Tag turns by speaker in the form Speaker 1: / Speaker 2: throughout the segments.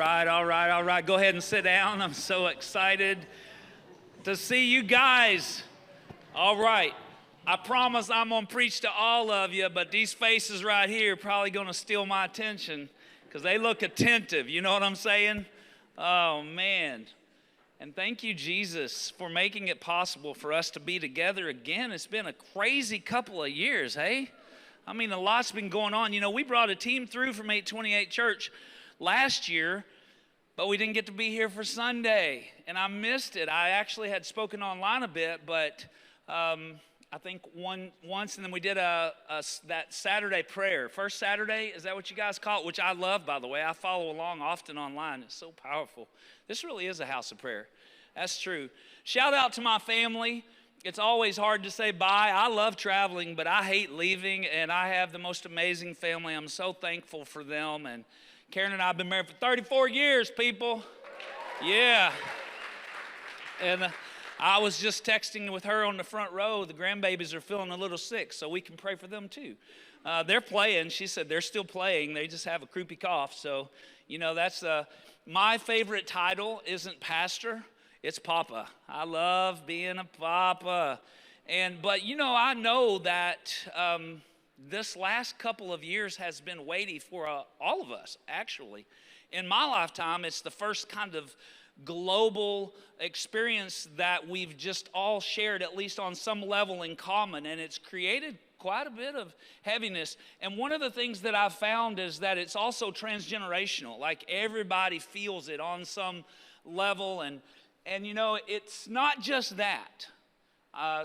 Speaker 1: All right. Go ahead and sit down. I'm so excited to see you guys. All right. I promise I'm going to preach to all of you, but these faces right here are probably going to steal my attention because they look attentive. You know what I'm saying? Oh, man. And thank you, Jesus, for making it possible for us to be together again. It's been a crazy couple of years, hey? I mean, a lot's been going on. You know, we brought a team through from 828 Church last year, but we didn't get to be here for Sunday, and I missed it. I actually had spoken online a bit, but I think once, and then we did that Saturday prayer. First Saturday, is that what you guys call it? Which I love, by the way. I follow along often online. It's so powerful. This really is a house of prayer. That's true. Shout out to my family. It's always hard to say bye. I love traveling, but I hate leaving, and I have the most amazing family. I'm so thankful for them. And Karen and I have been married for 34 years, people. Yeah. And I was just texting with her on the front row. The grandbabies are feeling a little sick, so we can pray for them too. They're playing. She said they're still playing. They just have a croupy cough. So, you know, that's my favorite title isn't pastor. It's Papa. I love being a Papa. But, you know, I know that this last couple of years has been weighty for all of us, actually. In my lifetime, it's the first kind of global experience that we've just all shared, at least on some level, in common, and it's created quite a bit of heaviness. And one of the things that I've found is that it's also transgenerational. Like, everybody feels it on some level, and you know, it's not just that.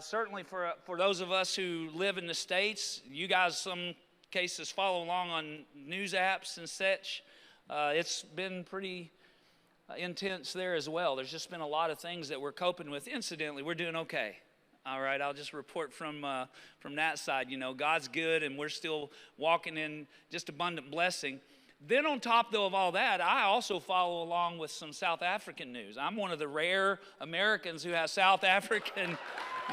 Speaker 1: Certainly for those of us who live in the States, you guys, some cases, follow along on news apps and such. It's been pretty intense there as well. There's just been a lot of things that we're coping with. Incidentally, we're doing okay. All right, I'll just report from that side. You know, God's good, and we're still walking in just abundant blessing. Then on top, though, of all that, I also follow along with some South African news. I'm one of the rare Americans who has South African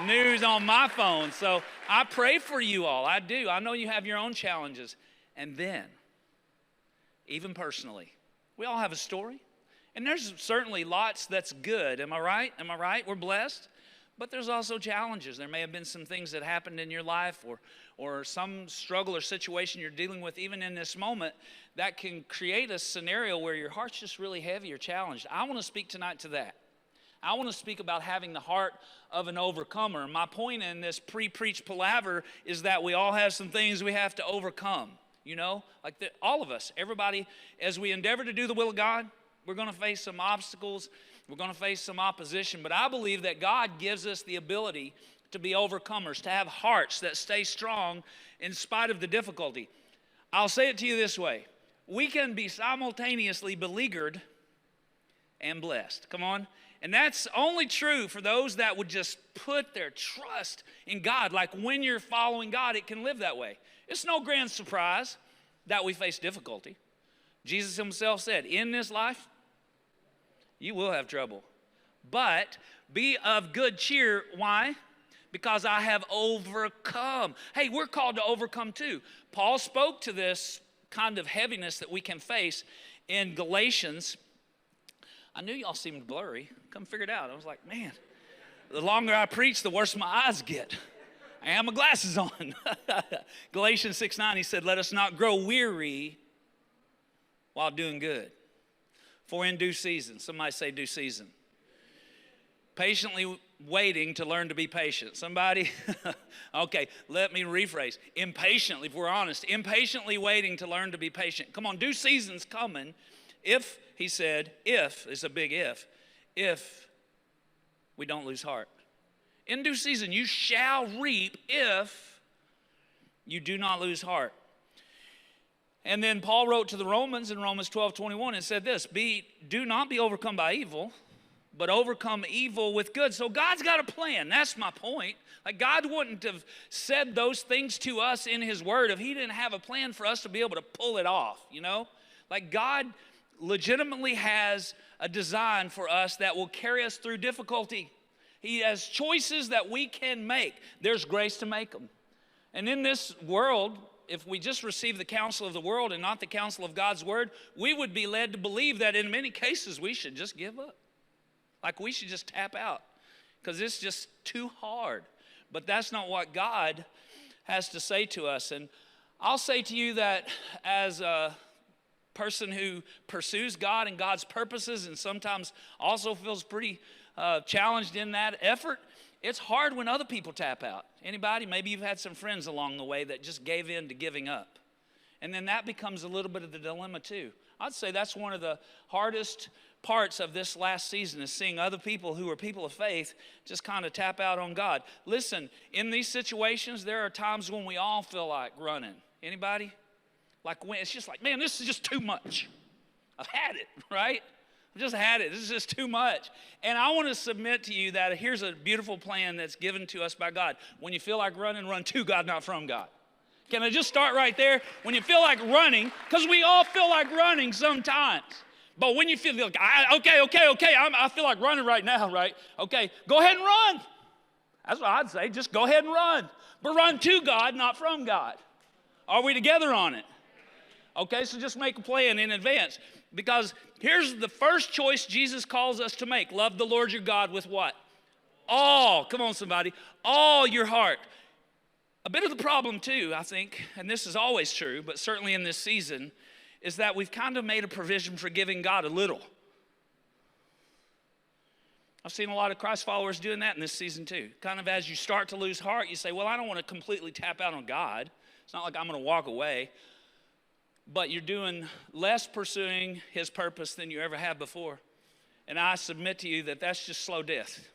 Speaker 1: news on my phone. So I pray for you all. I do. I know you have your own challenges. And then, even personally, we all have a story. And there's certainly lots that's good. Am I right? Am I right? We're blessed. But there's also challenges. There may have been some things that happened in your life or some struggle or situation you're dealing with even in this moment that can create a scenario where your heart's just really heavy or challenged. I want to speak tonight to that. I want to speak about having the heart of an overcomer. My point in this pre-preach palaver is that we all have some things we have to overcome. You know, like all of us, everybody, as we endeavor to do the will of God, we're going to face some obstacles. We're going to face some opposition, but I believe that God gives us the ability to be overcomers, to have hearts that stay strong in spite of the difficulty. I'll say it to you this way. We can be simultaneously beleaguered and blessed. Come on. And that's only true for those that would just put their trust in God. Like, when you're following God, it can live that way. It's no grand surprise that we face difficulty. Jesus himself said, in this life, you will have trouble. But be of good cheer. Why? Because I have overcome. Hey, we're called to overcome too. Paul spoke to this kind of heaviness that we can face in Galatians. I knew y'all seemed blurry. Come figure it out. I was like, man, the longer I preach, the worse my eyes get. I have my glasses on. Galatians 6:9, he said, let us not grow weary while doing good. For in due season, somebody say due season. Patiently waiting to learn to be patient. Somebody? Okay, let me rephrase. Impatiently, if we're honest, impatiently waiting to learn to be patient. Come on, due season's coming. If, he said, if, it's a big if we don't lose heart. In due season, you shall reap if you do not lose heart. And then Paul wrote to the Romans in Romans 12:21 and said this, do not be overcome by evil, but overcome evil with good. So God's got a plan. That's my point. Like, God wouldn't have said those things to us in his word if he didn't have a plan for us to be able to pull it off, you know? Like, God legitimately has a design for us that will carry us through difficulty. He has choices that we can make. There's grace to make them. And in this world, if we just receive the counsel of the world and not the counsel of God's word, we would be led to believe that in many cases we should just give up. Like we should just tap out because it's just too hard. But that's not what God has to say to us. And I'll say to you that as a person who pursues God and God's purposes and sometimes also feels pretty challenged in that effort, it's hard when other people tap out. Anybody? Maybe you've had some friends along the way that just gave in to giving up. And then that becomes a little bit of the dilemma too. I'd say that's one of the hardest parts of this last season is seeing other people who are people of faith just kind of tap out on God. Listen, in these situations, there are times when we all feel like running. Anybody? Like when it's just like, man, this is just too much. I've had it, right? I've just had it. This is just too much. And I want to submit to you that here's a beautiful plan that's given to us by God. When you feel like running, run to God, not from God. Can I just start right there? When you feel like running, because we all feel like running sometimes. But when you feel like, I feel like running right now, right? Okay, go ahead and run. That's what I'd say. Just go ahead and run. But run to God, not from God. Are we together on it? Okay, so just make a plan in advance. Because here's the first choice Jesus calls us to make. Love the Lord your God with what? All. Come on, somebody. All your heart. A bit of the problem too, I think, and this is always true, but certainly in this season, is that we've kind of made a provision for giving God a little. I've seen a lot of Christ followers doing that in this season too. Kind of as you start to lose heart, you say, well, I don't want to completely tap out on God. It's not like I'm going to walk away. But you're doing less pursuing his purpose than you ever have before. And I submit to you that that's just slow death,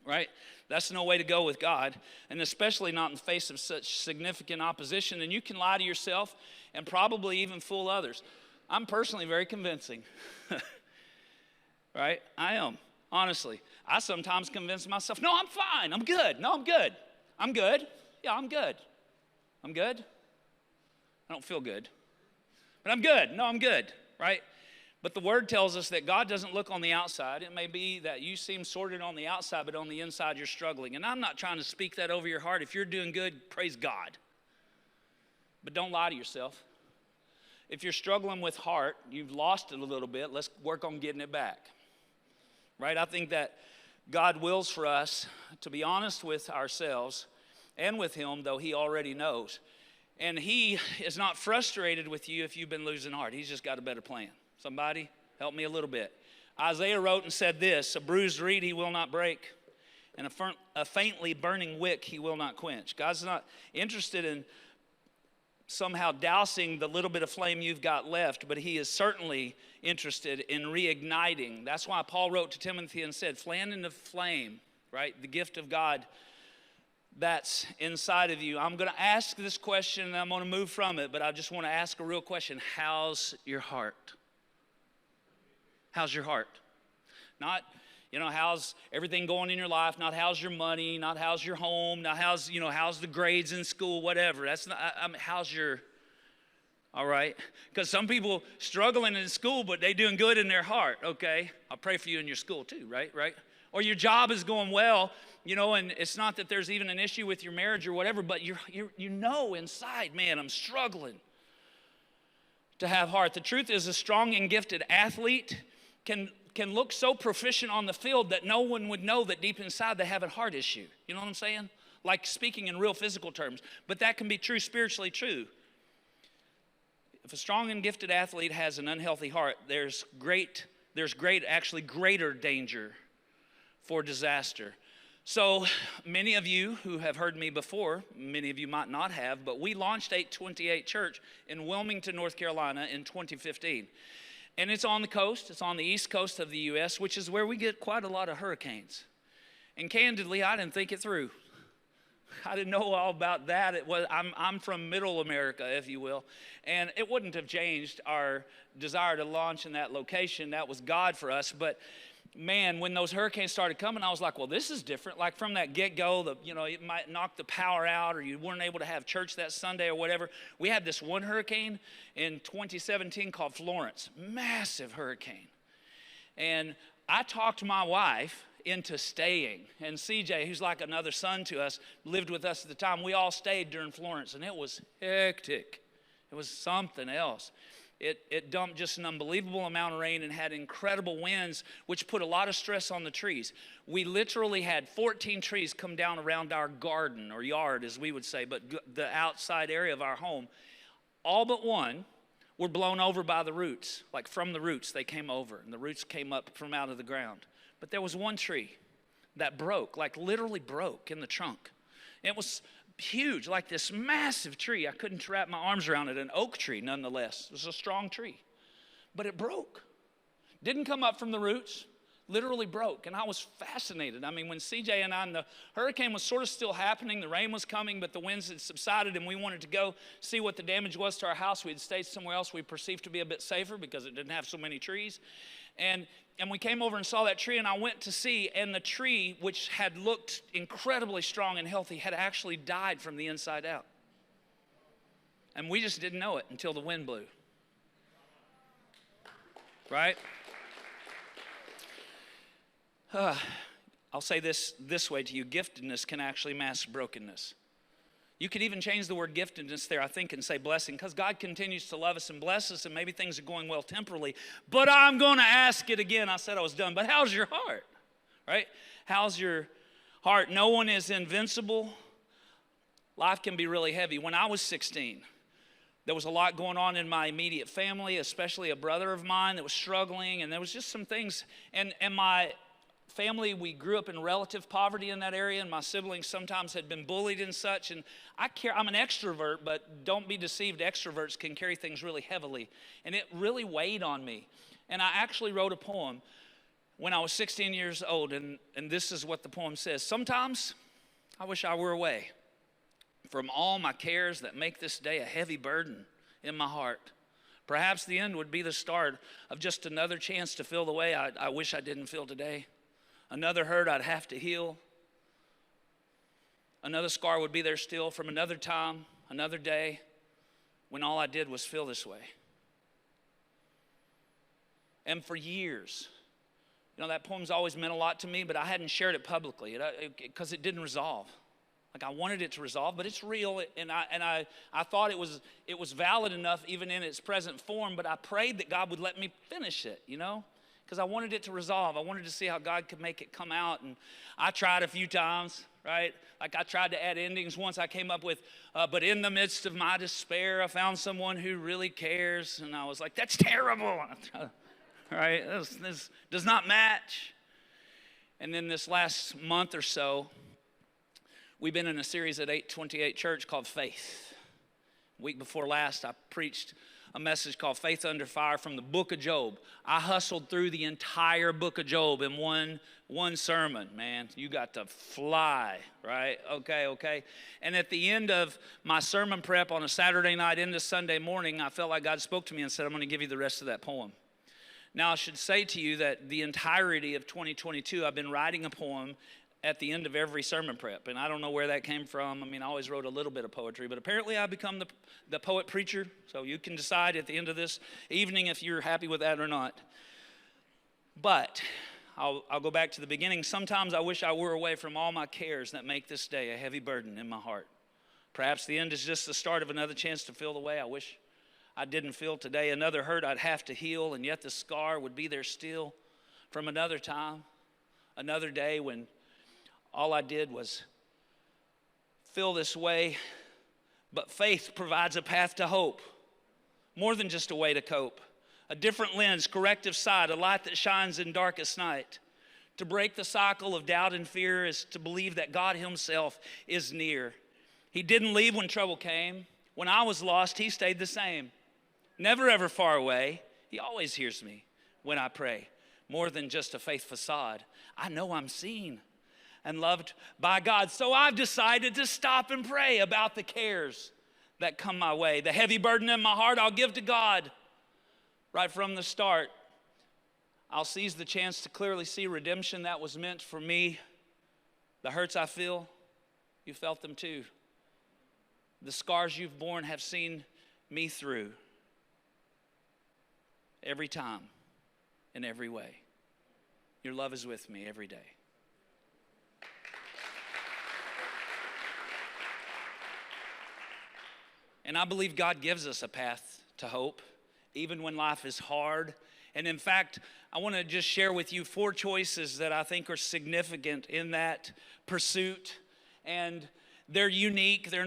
Speaker 1: right? That's no way to go with God, and especially not in the face of such significant opposition. And you can lie to yourself and probably even fool others. I'm personally very convincing, right? I am, honestly. I sometimes convince myself, no, I'm fine, I'm good. No, I'm good. I'm good. Yeah, I'm good. I'm good. I don't feel good. But I'm good. No, I'm good, right? But the word tells us that God doesn't look on the outside. It may be that you seem sorted on the outside, but on the inside you're struggling. And I'm not trying to speak that over your heart. If you're doing good, praise God. But don't lie to yourself. If you're struggling with heart, you've lost it a little bit, let's work on getting it back, right? I think that God wills for us to be honest with ourselves and with him, though he already knows. And he is not frustrated with you if you've been losing heart. He's just got a better plan. Somebody help me a little bit. Isaiah wrote and said this, a bruised reed he will not break, and a faintly burning wick he will not quench. God's not interested in somehow dousing the little bit of flame you've got left, but he is certainly interested in reigniting. That's why Paul wrote to Timothy and said, fan into flame, right? The gift of God that's inside of you. I'm going to ask this question and I'm going to move from it, but I just want to ask a real question. How's your heart? How's your heart? Not, how's everything going in your life? Not how's your money? Not how's your home? Not how's the grades in school? Whatever. That's not. How's your? All right, because some people struggling in school, but they doing good in their heart. Okay, I'll pray for you in your school too. Right. Or your job is going well, and it's not that there's even an issue with your marriage or whatever, but you inside, man, I'm struggling to have heart. The truth is, a strong and gifted athlete can look so proficient on the field that no one would know that deep inside they have a heart issue. You know what I'm saying? Like speaking in real physical terms. But that can be true, spiritually true. If a strong and gifted athlete has an unhealthy heart, there's greater danger for disaster. So many of you who have heard me before, many of you might not have, but we launched 828 Church in Wilmington, North Carolina in 2015. And it's on the coast, it's on the east coast of the U.S., which is where we get quite a lot of hurricanes. And candidly, I didn't think it through. I didn't know all about that. I'm from middle America, if you will, and it wouldn't have changed our desire to launch in that location. That was God for us, but man, when those hurricanes started coming, I was like, well, this is different. Like from that get-go, it might knock the power out or you weren't able to have church that Sunday or whatever. We had this one hurricane in 2017 called Florence, massive hurricane. And I talked my wife into staying. And CJ, who's like another son to us, lived with us at the time. We all stayed during Florence, and it was hectic. It was something else. It dumped just an unbelievable amount of rain and had incredible winds, which put a lot of stress on the trees. We literally had 14 trees come down around our garden, or yard as we would say, but the outside area of our home. All but one were blown over by the roots. Like from the roots they came over, and the roots came up from out of the ground. But there was one tree that broke, like literally broke in the trunk. It was huge, like this massive tree. I couldn't wrap my arms around it. An oak tree, nonetheless. It was a strong tree. But it broke. Didn't come up from the roots. Literally broke. And I was fascinated. I mean, when CJ and I, and the hurricane was sort of still happening, the rain was coming, but the winds had subsided, and we wanted to go see what the damage was to our house. We had stayed somewhere else we perceived to be a bit safer because it didn't have so many trees. And we came over and saw that tree, and I went to see, and the tree, which had looked incredibly strong and healthy, had actually died from the inside out. And we just didn't know it until the wind blew. Right? I'll say this way to you. Giftedness can actually mask brokenness. You could even change the word giftedness there, I think, and say blessing, because God continues to love us and bless us, and maybe things are going well temporally. But I'm going to ask it again. I said I was done. But how's your heart? Right? How's your heart? No one is invincible. Life can be really heavy. When I was 16, there was a lot going on in my immediate family, especially a brother of mine that was struggling, and there was just some things. And my family, we grew up in relative poverty in that area, and my siblings sometimes had been bullied and such. And I'm an extrovert, but don't be deceived, extroverts can carry things really heavily. And it really weighed on me. And I actually wrote a poem when I was 16 years old, and this is what the poem says. Sometimes I wish I were away from all my cares that make this day a heavy burden in my heart. Perhaps the end would be the start of just another chance to feel the way I wish I didn't feel today. Another hurt I'd have to heal. Another scar would be there still from another time, another day, when all I did was feel this way. And for years, that poem's always meant a lot to me, but I hadn't shared it publicly because it didn't resolve. Like I wanted it to resolve, but it's real, and I thought it was valid enough even in its present form, but I prayed that God would let me finish it, because I wanted it to resolve. I wanted to see how God could make it come out, and I tried a few times, right? Like I tried to add endings. Once I came up with, but in the midst of my despair, I found someone who really cares, and I was like, that's terrible, right? This does not match. And then this last month or so, we've been in a series at 828 Church called Faith. Week before last, I preached a message called Faith Under Fire from the book of Job. I hustled through the entire book of Job in one sermon, man. You got to fly, right? Okay. And at the end of my sermon prep on a Saturday night into Sunday morning, I felt like God spoke to me and said, I'm going to give you the rest of that poem. Now, I should say to you that the entirety of 2022, I've been writing a poem at the end of every sermon prep, and I don't know where that came from. I mean, I always wrote a little bit of poetry, but apparently I become the poet preacher, so you can decide at the end of this evening if you're happy with that or not. But I'll go back to the beginning. Sometimes I wish I were away from all my cares that make this day a heavy burden in my heart. Perhaps the end is just the start of another chance to feel the way I wish I didn't feel today. Another hurt I'd have to heal, and yet the scar would be there still from another time, another day when all I did was feel this way. But faith provides a path to hope, more than just a way to cope. A different lens, corrective side, a light that shines in darkest night. To break the cycle of doubt and fear is to believe that God himself is near. He didn't leave when trouble came. When I was lost, he stayed the same. Never ever far away. He always hears me when I pray. More than just a faith facade. I know I'm seen and loved by God. So I've decided to stop and pray about the cares that come my way. The heavy burden in my heart I'll give to God right from the start. I'll seize the chance to clearly see redemption that was meant for me. The hurts I feel, you felt them too. The scars you've borne have seen me through. Every time, in every way. Your love is with me every day. And I believe God gives us a path to hope, even when life is hard. And in fact, I want to just share with you 4 choices that I think are significant in that pursuit. And they're unique. There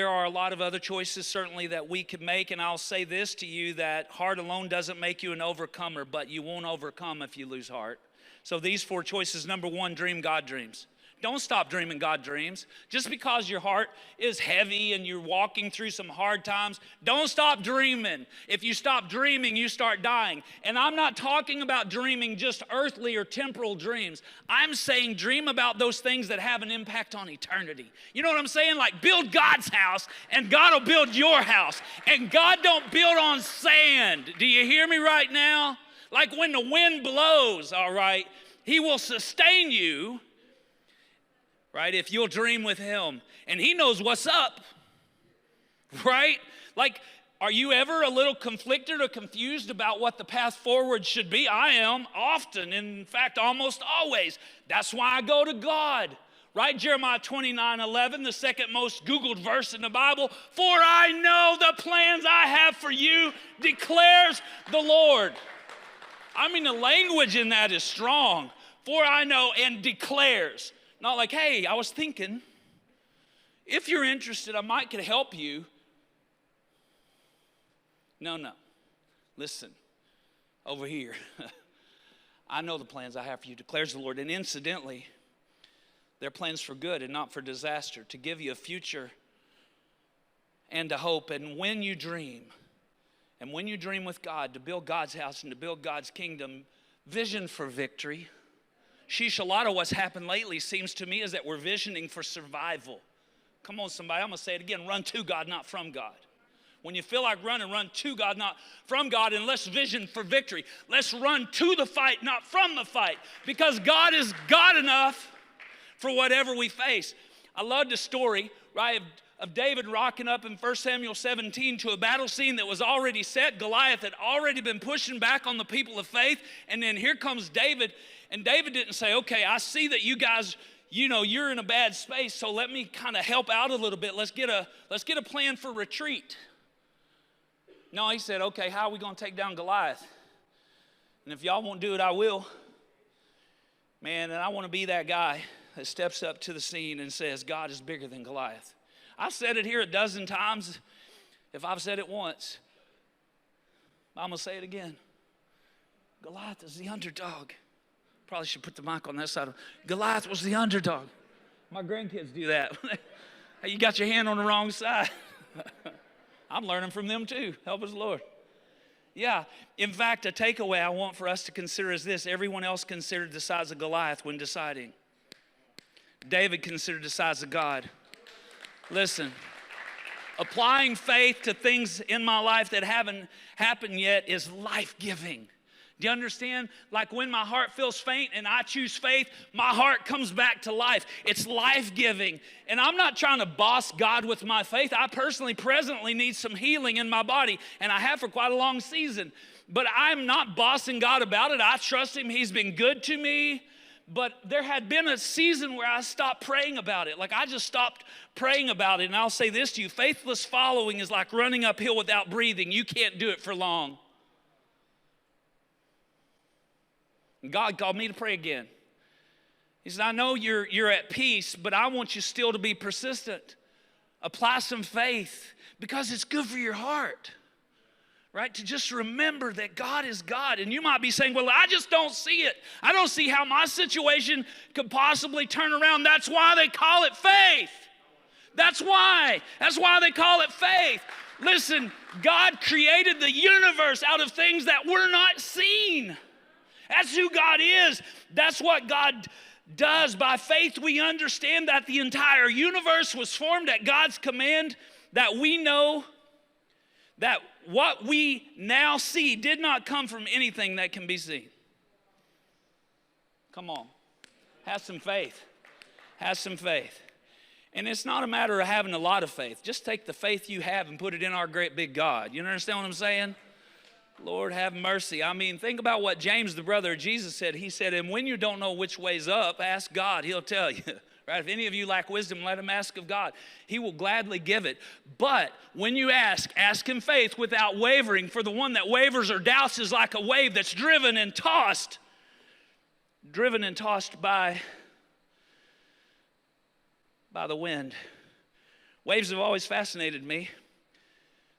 Speaker 1: are a lot of other choices certainly that we could make. And I'll say this to you, that heart alone doesn't make you an overcomer, but you won't overcome if you lose heart. So these 4 choices. Number 1, dream God dreams. Don't stop dreaming God dreams. Just because your heart is heavy and you're walking through some hard times, don't stop dreaming. If you stop dreaming, you start dying. And I'm not talking about dreaming just earthly or temporal dreams. I'm saying dream about those things that have an impact on eternity. You know what I'm saying? Like build God's house and God will build your house. And God don't build on sand. Do you hear me right now? Like when the wind blows, all right, He will sustain you. Right, if you'll dream with Him. And He knows what's up, right? Like, are you ever a little conflicted or confused about what the path forward should be? I am often, in fact, almost always. That's why I go to God, right? Jeremiah 29:11, the second most Googled verse in the Bible. For I know the plans I have for you, declares the Lord. I mean, the language in that is strong. For I know, and declares. Not like, hey, I was thinking, if you're interested, I might could help you. No. Listen, over here. I know the plans I have for you, declares the Lord. And incidentally, they're plans for good and not for disaster, to give you a future and a hope. And when you dream with God, to build God's house and to build God's kingdom, vision for victory. Sheesh, a lot of what's happened lately seems to me is that we're visioning for survival. Come on, somebody, I'm going to say it again. Run to God, not from God. When you feel like running, run to God, not from God, and let's vision for victory. Let's run to the fight, not from the fight, because God is God enough for whatever we face. I love the story, right, of David rocking up in 1 Samuel 17 to a battle scene that was already set. Goliath had already been pushing back on the people of faith, and then here comes David. And David didn't say, okay, I see that you guys, you're in a bad space, so let me kind of help out a little bit. Let's get a plan for retreat. No, he said, okay, how are we going to take down Goliath? And if y'all won't do it, I will. Man, and I want to be that guy that steps up to the scene and says, God is bigger than Goliath. I've said it here a dozen times. If I've said it once, I'm going to say it again. Goliath is the underdog. Probably should put the mic on that side. Goliath was the underdog. My grandkids do that. Hey, you got your hand on the wrong side. I'm learning from them too. Help us, Lord. Yeah. In fact, a takeaway I want for us to consider is this. Everyone else considered the size of Goliath when deciding. David considered the size of God. Listen, applying faith to things in my life that haven't happened yet is life-giving. Do you understand? Like when my heart feels faint and I choose faith, my heart comes back to life. It's life-giving. And I'm not trying to boss God with my faith. I personally presently need some healing in my body, and I have for quite a long season. But I'm not bossing God about it. I trust Him. He's been good to me. But there had been a season where I stopped praying about it. Like I just stopped praying about it. And I'll say this to you. Faithless following is like running uphill without breathing. You can't do it for long. And God called me to pray again. He said, I know you're at peace, but I want you still to be persistent. Apply some faith because it's good for your heart. Right? To just remember that God is God. And you might be saying, well, I just don't see it. I don't see how my situation could possibly turn around. That's why they call it faith. That's why. That's why they call it faith. Listen, God created the universe out of things that were not seen. That's who God is. That's what God does. By faith, we understand that the entire universe was formed at God's command, that we know that what we now see did not come from anything that can be seen. Come on. Have some faith. Have some faith. And it's not a matter of having a lot of faith. Just take the faith you have and put it in our great big God. You understand what I'm saying? Lord, have mercy. I mean, think about what James, the brother of Jesus, said. He said, and when you don't know which way's up, ask God. He'll tell you, Right? If any of you lack wisdom, let him ask of God. He will gladly give it. But when you ask in faith without wavering, for the one that wavers or doubts is like a wave that's driven and tossed by the wind. Waves have always fascinated me.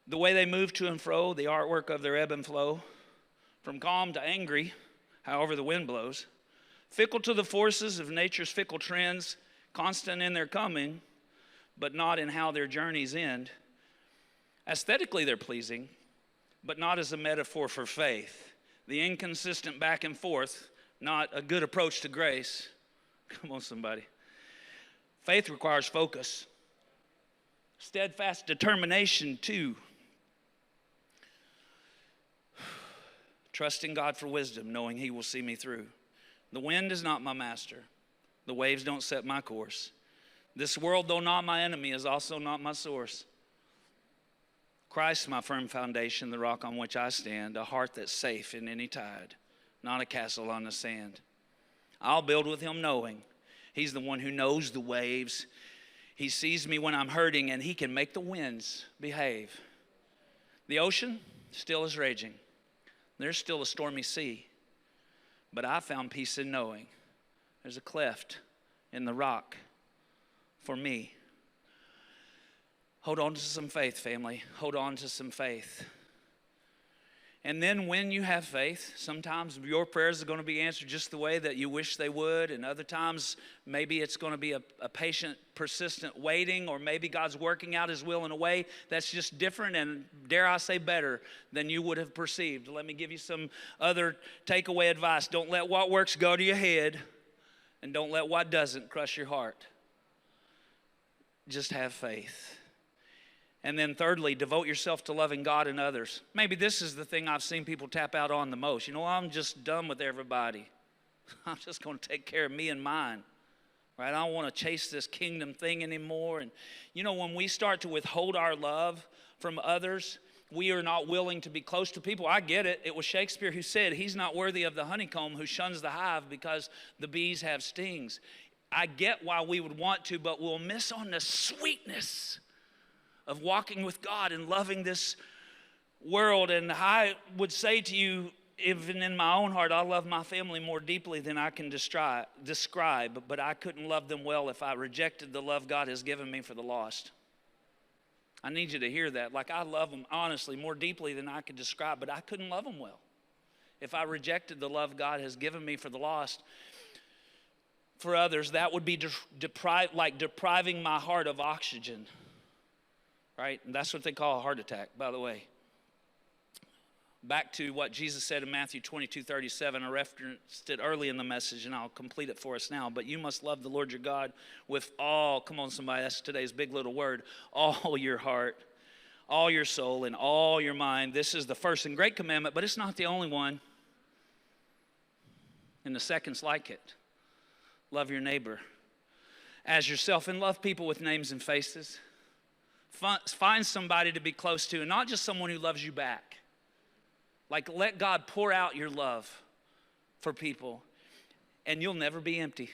Speaker 1: The way they move to and fro, the artwork of their ebb and flow, from calm to angry, however the wind blows. Fickle to the forces of nature's fickle trends, constant in their coming, but not in how their journeys end. Aesthetically, they're pleasing, but not as a metaphor for faith. The inconsistent back and forth, not a good approach to grace. Come on, somebody. Faith requires focus, steadfast determination too. Trusting God for wisdom, knowing he will see me through. The wind is not my master. The waves don't set my course. This world, though not my enemy, is also not my source. Christ, my firm foundation, the rock on which I stand, a heart that's safe in any tide, not a castle on the sand. I'll build with him knowing he's the one who knows the waves. He sees me when I'm hurting, and he can make the winds behave. The ocean still is raging. There's still a stormy sea. But I found peace in knowing there's a cleft in the rock for me. Hold on to some faith, family. Hold on to some faith. And then when you have faith, sometimes your prayers are going to be answered just the way that you wish they would. And other times, maybe it's going to be a patient, persistent waiting. Or maybe God's working out his will in a way that's just different and, dare I say, better than you would have perceived. Let me give you some other takeaway advice. Don't let what works go to your head. And don't let what doesn't crush your heart. Just have faith. And then thirdly, devote yourself to loving God and others. Maybe this is the thing I've seen people tap out on the most. You know, I'm just done with everybody. I'm just going to take care of me and mine. Right? I don't want to chase this kingdom thing anymore. And you know, when we start to withhold our love from others, we are not willing to be close to people. I get it. It was Shakespeare who said, he's not worthy of the honeycomb who shuns the hive because the bees have stings. I get why we would want to, but we'll miss on the sweetness of walking with God and loving this world. And I would say to you, even in my own heart, I love my family more deeply than I can describe, but I couldn't love them well if I rejected the love God has given me for the lost. I need you to hear that. Like, I love them honestly more deeply than I could describe, but I couldn't love them well if I rejected the love God has given me for the lost. For others, that would be depriving my heart of oxygen. Right? And that's what they call a heart attack, by the way. Back to what Jesus said in Matthew 22:37. I referenced it early in the message, and I'll complete it for us now. But you must love the Lord your God with all, come on somebody, that's today's big little word, all your heart, all your soul, and all your mind. This is the first and great commandment, but it's not the only one. And the second's like it. Love your neighbor as yourself, and love people with names and faces. Find somebody to be close to, and not just someone who loves you back. Like, let God pour out your love for people, and you'll never be empty.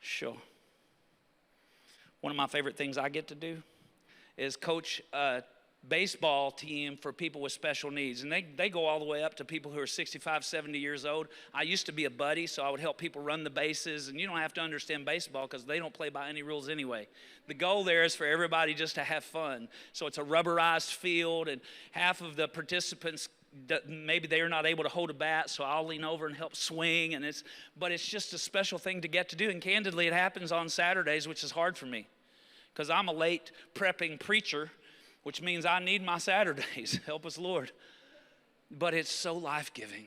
Speaker 1: Sure. One of my favorite things I get to do is coach a baseball team for people with special needs. And they go all the way up to people who are 65, 70 years old. I used to be a buddy, so I would help people run the bases. And you don't have to understand baseball because they don't play by any rules anyway. The goal there is for everybody just to have fun. So it's a rubberized field, and half of the participants, maybe they are not able to hold a bat, so I'll lean over and help swing. But it's just a special thing to get to do. And candidly, it happens on Saturdays, which is hard for me because I'm a late prepping preacher, which means I need my Saturdays. Help us, Lord. But it's so life-giving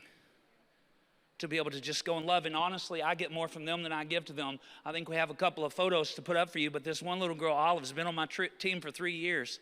Speaker 1: to be able to just go and love. And honestly, I get more from them than I give to them. I think we have a couple of photos to put up for you, but this one little girl, Olive, has been on my team for 3 years.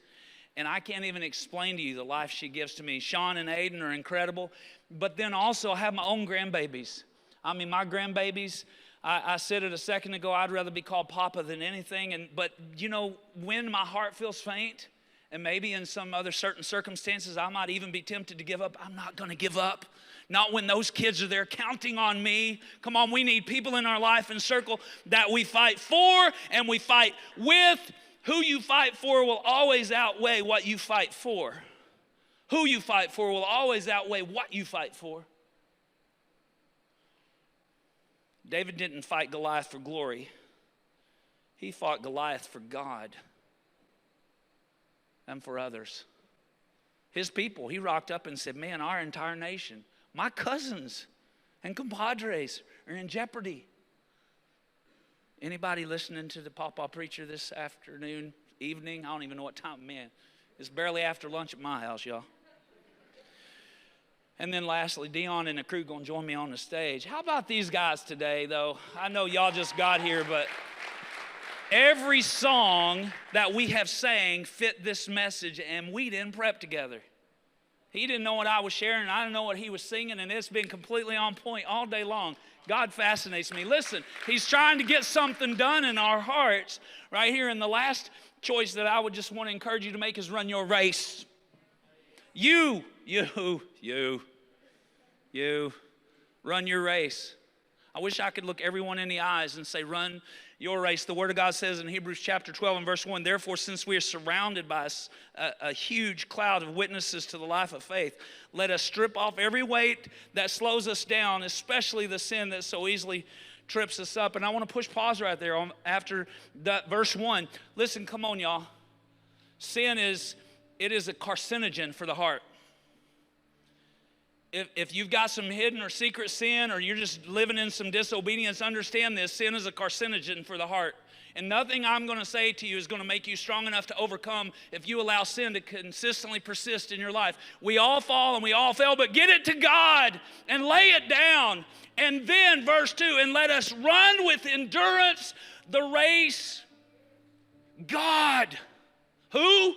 Speaker 1: And I can't even explain to you the life she gives to me. Sean and Aiden are incredible. But then also I have my own grandbabies. I mean, my grandbabies, I said it a second ago, I'd rather be called Papa than anything. But, you know, when my heart feels faint, And maybe in some other certain circumstances, I might even be tempted to give up. I'm not going to give up. Not when those kids are there counting on me. Come on, we need people in our life and circle that we fight for and we fight with. Who you fight for will always outweigh what you fight for. Who you fight for will always outweigh what you fight for. David didn't fight Goliath for glory. He fought Goliath for God and for others. His people, he rocked up and said, man, our entire nation, my cousins and compadres are in jeopardy. Anybody listening to the Pawpaw Preacher this afternoon, evening? I don't even know what time, man. It's barely after lunch at my house, y'all. And then lastly, Dion and the crew going to join me on the stage. How about these guys today, though? I know y'all just got here, but every song that we have sang fit this message, and we didn't prep together. He didn't know what I was sharing, and I didn't know what he was singing, and it's been completely on point all day long. God fascinates me. Listen, he's trying to get something done in our hearts right here. And the last choice that I would just want to encourage you to make is run your race. You, run your race. I wish I could look everyone in the eyes and say, run your race. The Word of God says in Hebrews chapter 12 and verse 1, therefore, since we are surrounded by a huge cloud of witnesses to the life of faith, let us strip off every weight that slows us down, especially the sin that so easily trips us up. And I want to push pause right there after that verse 1. Listen, come on, y'all. Sin is a carcinogen for the heart. If you've got some hidden or secret sin, or you're just living in some disobedience, understand this. Sin is a carcinogen for the heart. And nothing I'm going to say to you is going to make you strong enough to overcome if you allow sin to consistently persist in your life. We all fall and we all fail, but get it to God and lay it down. And then verse 2, and let us run with endurance the race. God. Who?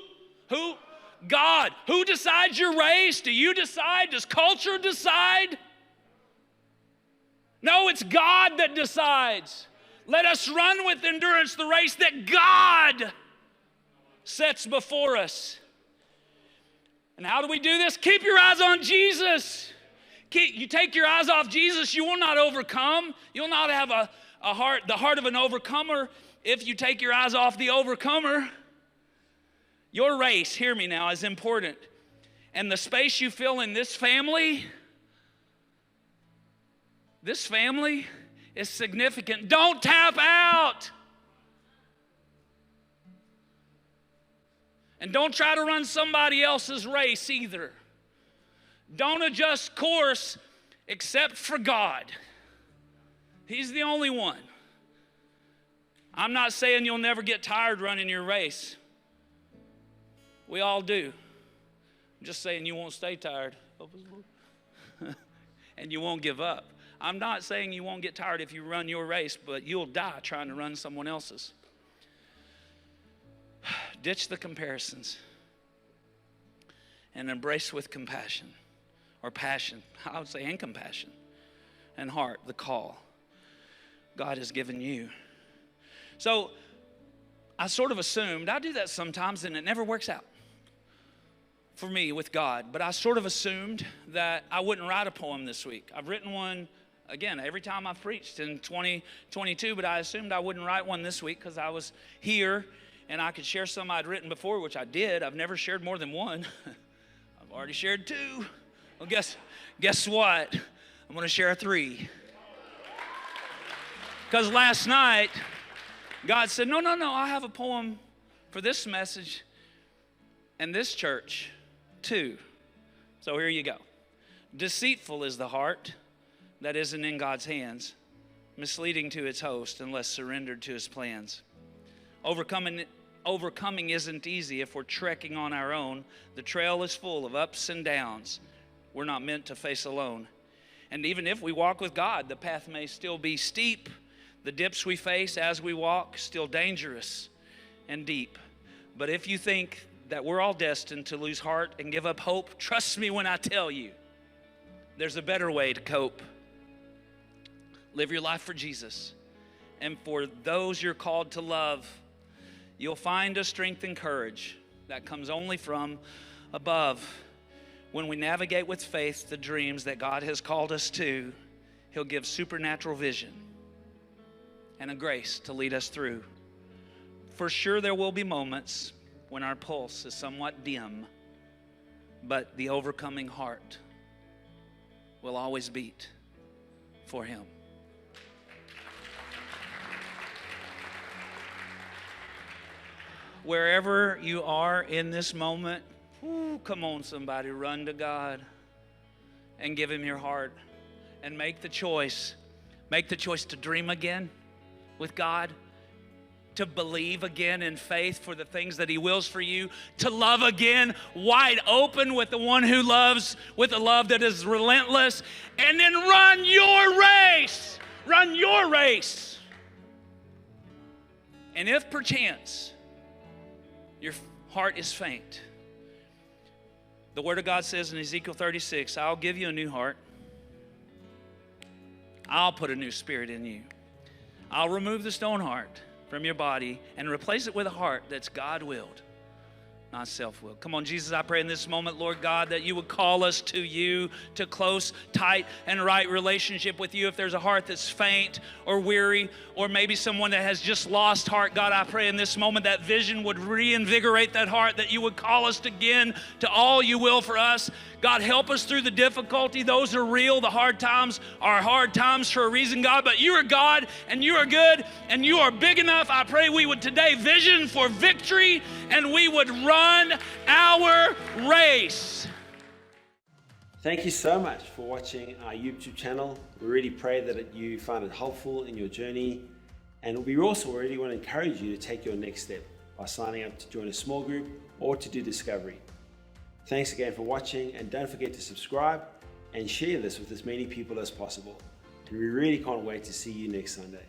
Speaker 1: God. Who decides your race? Do you decide? Does culture decide? No, it's God that decides. Let us run with endurance the race that God sets before us. And how do we do this? Keep your eyes on Jesus. You take your eyes off Jesus, you will not overcome. You'll not have the heart of an overcomer if you take your eyes off the overcomer. Your race, hear me now, is important. And the space you fill in this family is significant. Don't tap out. And don't try to run somebody else's race either. Don't adjust course except for God. He's the only one. I'm not saying you'll never get tired running your race. We all do. I'm just saying you won't stay tired. And you won't give up. I'm not saying you won't get tired if you run your race, but you'll die trying to run someone else's. Ditch the comparisons and embrace with compassion, or passion, I would say, and compassion and heart, the call God has given you. So I sort of assumed, I do that sometimes and it never works out for me with God, but I sort of assumed that I wouldn't write a poem this week. I've written one, again, every time I've preached in 2022, but I assumed I wouldn't write one this week because I was here and I could share some I'd written before, which I did. I've never shared more than one. I've already shared 2. Well, guess what? I'm going to share 3. Because last night, God said, no, I have a poem for this message and this church too. So here you go. Deceitful is the heart that isn't in God's hands, misleading to its host unless surrendered to his plans. Overcoming isn't easy if we're trekking on our own. The trail is full of ups and downs we're not meant to face alone. And even if we walk with God, the path may still be steep. The dips we face as we walk, still dangerous and deep. But if you think that we're all destined to lose heart and give up hope, trust me when I tell you, there's a better way to cope. Live your life for Jesus. And for those you're called to love, you'll find a strength and courage that comes only from above. When we navigate with faith the dreams that God has called us to, He'll give supernatural vision and a grace to lead us through. For sure, there will be moments when our pulse is somewhat dim, but the overcoming heart will always beat for Him. Wherever you are in this moment, come on, somebody, run to God and give Him your heart and make the choice. Make the choice to dream again with God, to believe again in faith for the things that He wills for you, to love again wide open with the one who loves, with a love that is relentless, and then run your race. Run your race. And if perchance your heart is faint, the Word of God says in Ezekiel 36, I'll give you a new heart. I'll put a new spirit in you. I'll remove the stone heart from your body and replace it with a heart that's God-willed, not self-willed. Come on, Jesus, I pray in this moment, Lord God, that you would call us to you, to close, tight, and right relationship with you. If there's a heart that's faint or weary, or maybe someone that has just lost heart, God, I pray in this moment that vision would reinvigorate that heart, that you would call us again to all you will for us. God, help us through the difficulty. Those are real. The hard times are hard times for a reason, God, but you are God, and you are good, and you are big enough. I pray we would today vision for victory, and we would run our race.
Speaker 2: Thank you so much for watching our YouTube channel. We really pray that you find it helpful in your journey. And we also really want to encourage you to take your next step by signing up to join a small group or to do discovery. Thanks again for watching, and don't forget to subscribe and share this with as many people as possible. And we really can't wait to see you next Sunday.